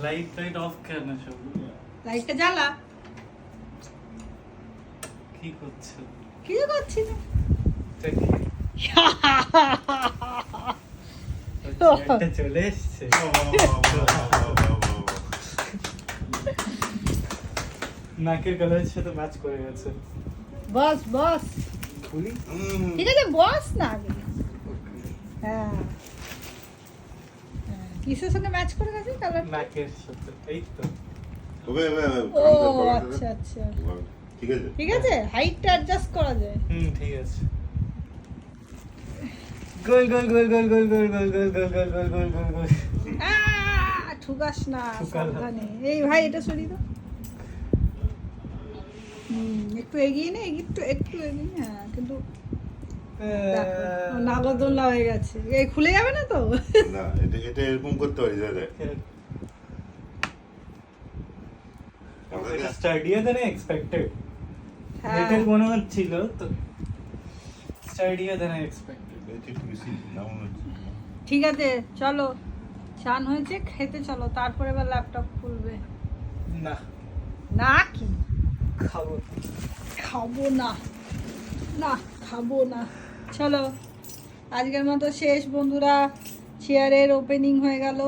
Light off কেন সব? লাইটটা জ্বালা। কি করছো? কিছু করছি না। চেয়ারটা চলে এসছে। নাকের কালারের সাথে ম্যাচ করে গেছে। বস বস খুলি? ঠিক আছে বস না আগে। হ্যাঁ কিসের সঙ্গে ম্যাচ করে গেছে কালার? নাকের সাথে। এই তো। ও আচ্ছা আচ্ছা ঠিক আছে ঠিক আছে হাইটটা অ্যাডজাস্ট করা যায়। ঠিক আছে। গোল গোল গোল গোল গোল গোল গোল গোল গোল গোল গোল গোল গোল গোল। ঠুকাস না ঠুকালাম। সাবধানে। এই ভাই এটা সরিয়ে দাও। একটু এগিয়ে নে একটু একটু এগিয়ে। হ্যাঁ কিন্তু নাগরদোল্লা হয়ে গেছে। এই খুলে যাবে না তো? না এটা এটা এরকম করতে পারি দাদা এটা স্টাডিয়ার দ্যান এক্সপেক্টেড। হ্যাঁ লিটল মনে হচ্ছিল তো স্টাডিয়ার দ্যান এক্সপেক্টেড। একটু বেশি না মনে হচ্ছে ঠিক আছে চলো চান হয়েছে খেতে চলো তারপরে এবার ল্যাপটপ খুলবে। না না কি খাবো না। খাবো না না খাবো না। চলো আজকের মতো শেষ বন্ধুরা। চেয়ারের ওপেনিং হয়ে গেল।